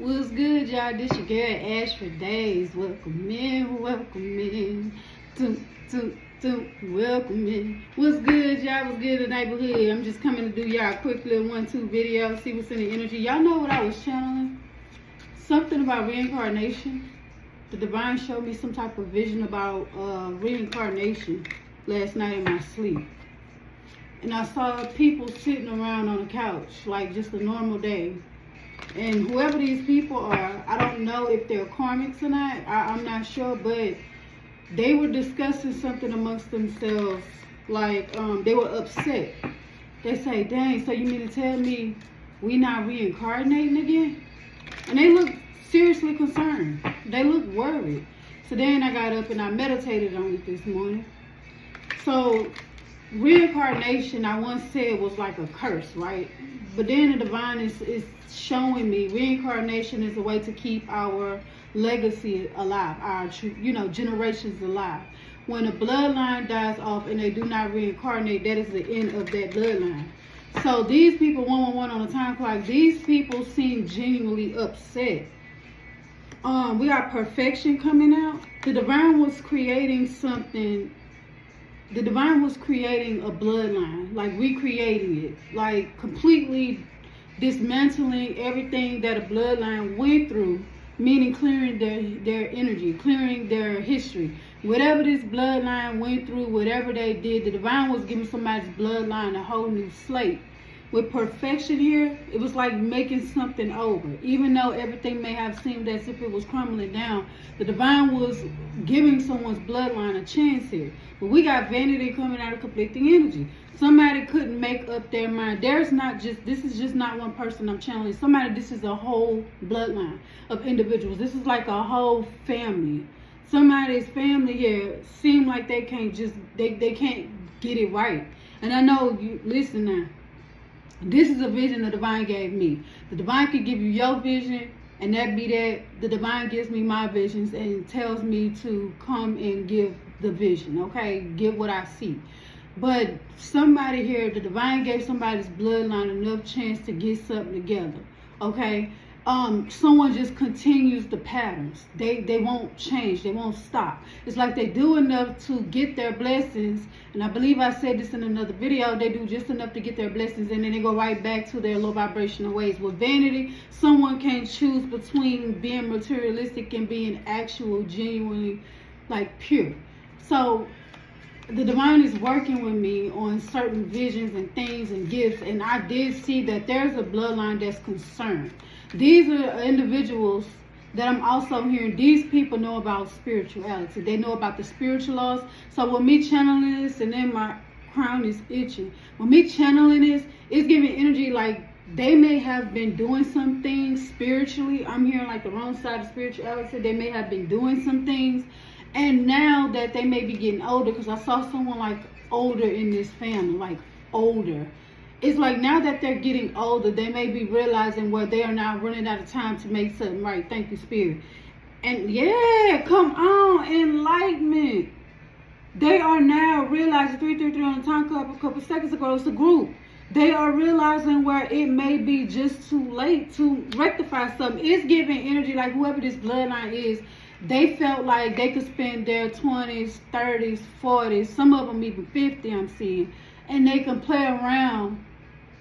What's good, y'all? This your girl Ash for days. Welcome in, welcome in. Welcome in. What's good, y'all? What's good in the neighborhood? I'm just coming to do y'all a quick little 1-2 video, see what's in the energy. Y'all know what I was channeling? Something about reincarnation. The divine showed me some type of vision about reincarnation last night in my sleep. And I saw people sitting around on the couch, like just a normal day. And whoever these people are, I don't know if they're karmics or not. I'm not sure, but they were discussing something amongst themselves. Like, they were upset. They say, dang, so you mean to tell me we not reincarnating again? And they look seriously concerned. They look worried. So then I got up and I meditated on it this morning. So reincarnation, I once said, was like a curse, right? But then the divine is showing me reincarnation is a way to keep our legacy alive, our generations alive. When a bloodline dies off and they do not reincarnate, that is the end of that bloodline. So these people, 111 on the time clock, these people seem genuinely upset. We got perfection coming out. The divine was creating something. The divine was creating a bloodline, like recreating it, like completely dismantling everything that a bloodline went through, meaning clearing their energy, clearing their history. Whatever this bloodline went through, whatever they did, the divine was giving somebody's bloodline a whole new slate. With perfection here, it was like making something over. Even though everything may have seemed as if it was crumbling down, the divine was giving someone's bloodline a chance here. But we got vanity coming out of conflicting energy. Somebody couldn't make up their mind. This is just not one person I'm channeling. This is a whole bloodline of individuals. This is like a whole family. Somebody's family here seem like they can't get it right. And I know, listen now. This is a vision the divine gave me. The divine could give you your vision, and that be that. The divine gives me my visions and tells me to come and give the vision, okay? Give what I see. But somebody here, the divine gave somebody's bloodline enough chance to get something together, okay? Someone just continues the patterns. They won't change. They won't stop. It's like they do enough to get their blessings. And I believe I said this in another video. They do just enough to get their blessings, and then they go right back to their low vibrational ways. With vanity, someone can choose between being materialistic and being actual, genuinely, like pure. So the divine is working with me on certain visions and things and gifts, and I did see that there's a bloodline that's concerned. These are individuals that I'm also hearing. These people know about spirituality. They know about the spiritual laws. So with me channeling this, and then my crown is itching. With me channeling this, it's giving energy like they may have been doing some things spiritually. I'm hearing like the wrong side of spirituality. They may have been doing some things. And now that they may be getting older, because I saw someone like older in this family, like older. It's like now that they're getting older, they may be realizing where they are now running out of time to make something right. Thank you, Spirit. And yeah, come on, enlightenment. They are now realizing, 333 on the time clock a couple seconds ago, it's a group. They are realizing where it may be just too late to rectify something. It's giving energy like whoever this bloodline is. They felt like they could spend their 20s, 30s, 40s, some of them even 50, I'm seeing, and they can play around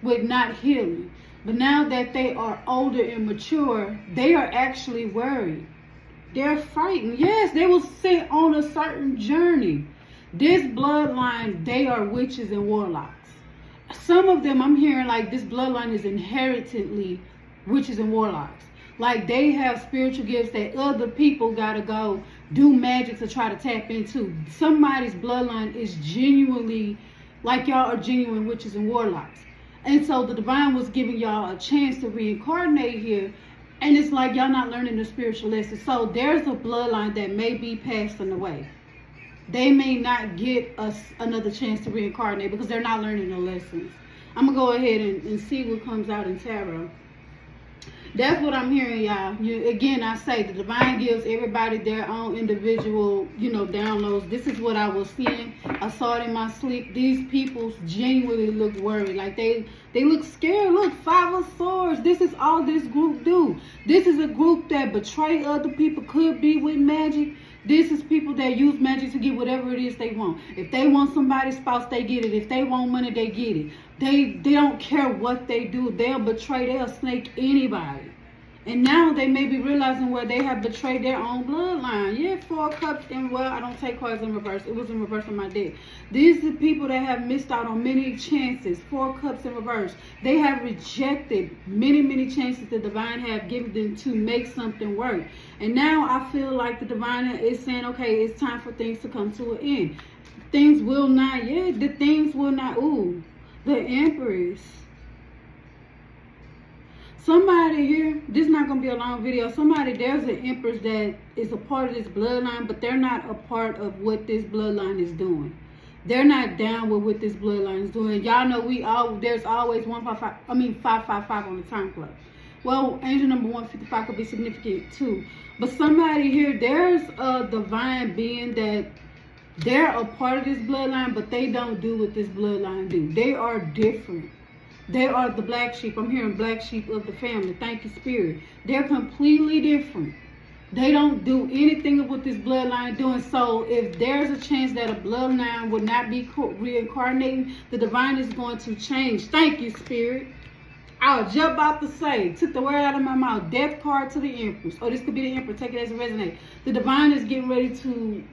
with not healing. But now that they are older and mature, they are actually worried. They're frightened. Yes, they will sit on a certain journey. This bloodline, they are witches and warlocks. Some of them, I'm hearing like this bloodline is inheritedly witches and warlocks. Like they have spiritual gifts that other people gotta go do magic to try to tap into. Somebody's bloodline is genuinely, like y'all are genuine witches and warlocks. And so the divine was giving y'all a chance to reincarnate here. And it's like y'all not learning the spiritual lessons. So there's a bloodline that may be passing away. They may not get another chance to reincarnate because they're not learning the lessons. I'm going to go ahead and see what comes out in tarot. That's what I'm hearing, y'all. Again, I say the divine gives everybody their own individual, downloads. This is what I was seeing. I saw it in my sleep. These people genuinely look worried. Like they look scared. Look, 5 of Swords. This is all this group do. This is a group that betray other people, could be with magic. This is people that use magic to get whatever it is they want. If they want somebody's spouse, they get it. If they want money, they get it. They don't care what they do. They'll betray, they'll snake anybody. And now they may be realizing where they have betrayed their own bloodline. Yeah, 4 cups, and well, I don't take cards in reverse. It was in reverse on my deck. These are people that have missed out on many chances. 4 cups in reverse. They have rejected many, many chances the divine have given them to make something work. And now I feel like the divine is saying, okay, it's time for things to come to an end. Things will not, the Empress. Somebody here, this is not going to be a long video. There's an Empress that is a part of this bloodline, but they're not a part of what this bloodline is doing. They're not down with what this bloodline is doing. Y'all know there's always 555 on the time clock. Well, angel number 155 could be significant too. But somebody here, there's a divine being that they're a part of this bloodline, but they don't do what this bloodline do. They are different. They are the black sheep. I'm hearing black sheep of the family. Thank you, Spirit. They're completely different. They don't do anything of what this bloodline doing. So if there's a chance that a bloodline would not be reincarnating, the divine is going to change. Thank you, Spirit. I was just about to say, took the word out of my mouth. Death card to the Empress. Oh, this could be the Empress. Take it as it resonates. The divine is getting ready to...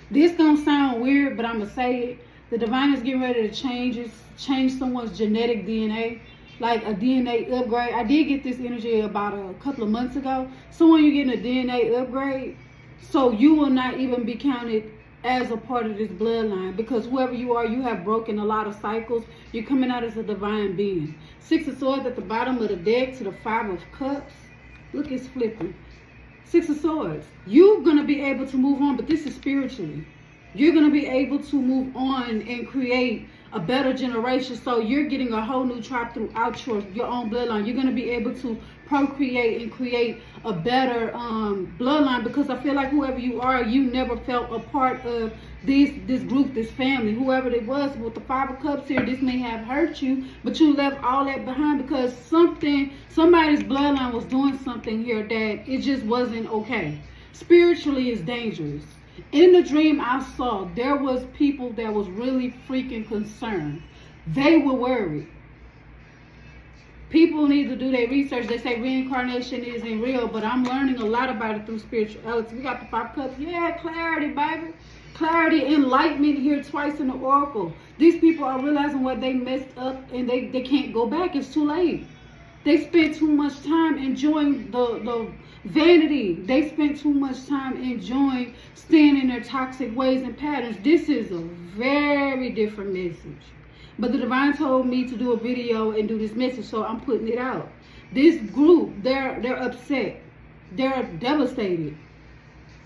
This gonna sound weird, but I'm gonna say it. The divine is getting ready to change someone's genetic DNA, like a DNA upgrade. I did get this energy about a couple of months ago. So when you're getting a DNA upgrade, so you will not even be counted as a part of this bloodline, because whoever you are, you have broken a lot of cycles. You're coming out as a divine being. 6 of Swords at the bottom of the deck to the 5 of Cups. Look, it's flipping. 6 of Swords. You're going to be able to move on, but this is spiritually. You're going to be able to move on and create a better generation. So you're getting a whole new tribe throughout your own bloodline. You're going to be able to procreate and create a better bloodline, because I feel like whoever you are, you never felt a part of this group, this family, whoever it was. With the 5 of Cups here, this may have hurt you, but you left all that behind because somebody's bloodline was doing something here that it just wasn't okay. Spiritually, it's dangerous. In the dream I saw, there was people that was really freaking concerned. They were worried. People need to do their research. They say reincarnation isn't real, but I'm learning a lot about it through spirituality. We got the 5 Cups. Yeah, clarity, baby. Clarity, enlightenment here twice in the oracle. These people are realizing what they messed up, and they can't go back. It's too late. They spent too much time enjoying the vanity. They spent too much time enjoying staying in their toxic ways and patterns. This is a very different message. But the divine told me to do a video and do this message, so I'm putting it out. This group, they're upset. They're devastated.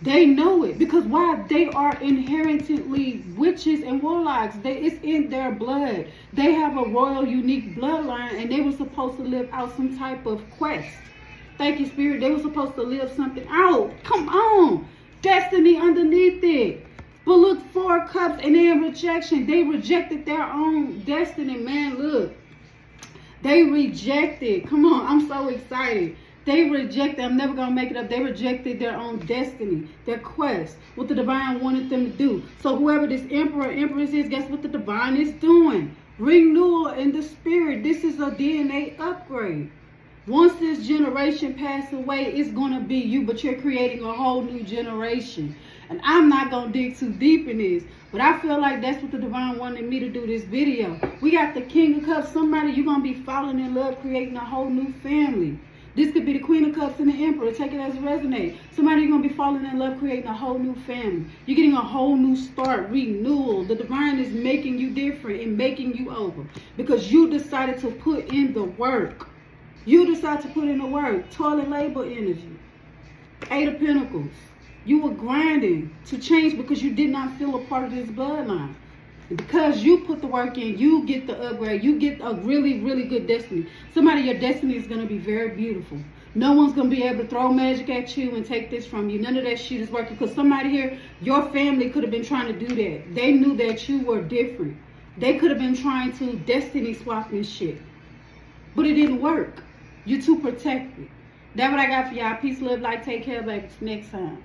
They know it. Because why? They are inherently witches and warlocks. It's in their blood. They have a royal, unique bloodline, and they were supposed to live out some type of quest. Thank you, Spirit. They were supposed to live something out. Come on. Destiny underneath it. But look, 4 Cups, and they're in rejection. They rejected their own destiny, man. Look. They rejected. Come on. I'm so excited. They rejected. I'm never going to make it up. They rejected their own destiny, their quest, what the divine wanted them to do. So whoever this emperor, empress is, guess what the divine is doing? Renewal in the spirit. This is a DNA upgrade. Once this generation passes away, it's going to be you, but you're creating a whole new generation. And I'm not going to dig too deep in this, but I feel like that's what the divine wanted me to do this video. We got the King of Cups. Somebody you're going to be falling in love, creating a whole new family. This could be the Queen of Cups and the Emperor. Take it as it resonates. Somebody you're going to be falling in love, creating a whole new family. You're getting a whole new start, renewal. The divine is making you different and making you over because you decided to put in the work. You decide to put in the work. Toilet labor energy. 8 of Pentacles. You were grinding to change because you did not feel a part of this bloodline. Because you put the work in, you get the upgrade. You get a really, really good destiny. Somebody, your destiny is going to be very beautiful. No one's going to be able to throw magic at you and take this from you. None of that shit is working. Because somebody here, your family could have been trying to do that. They knew that you were different. They could have been trying to destiny swap this shit. But it didn't work. You're too protected. That's what I got for y'all. Peace, love, light. Take care, baby. Next time.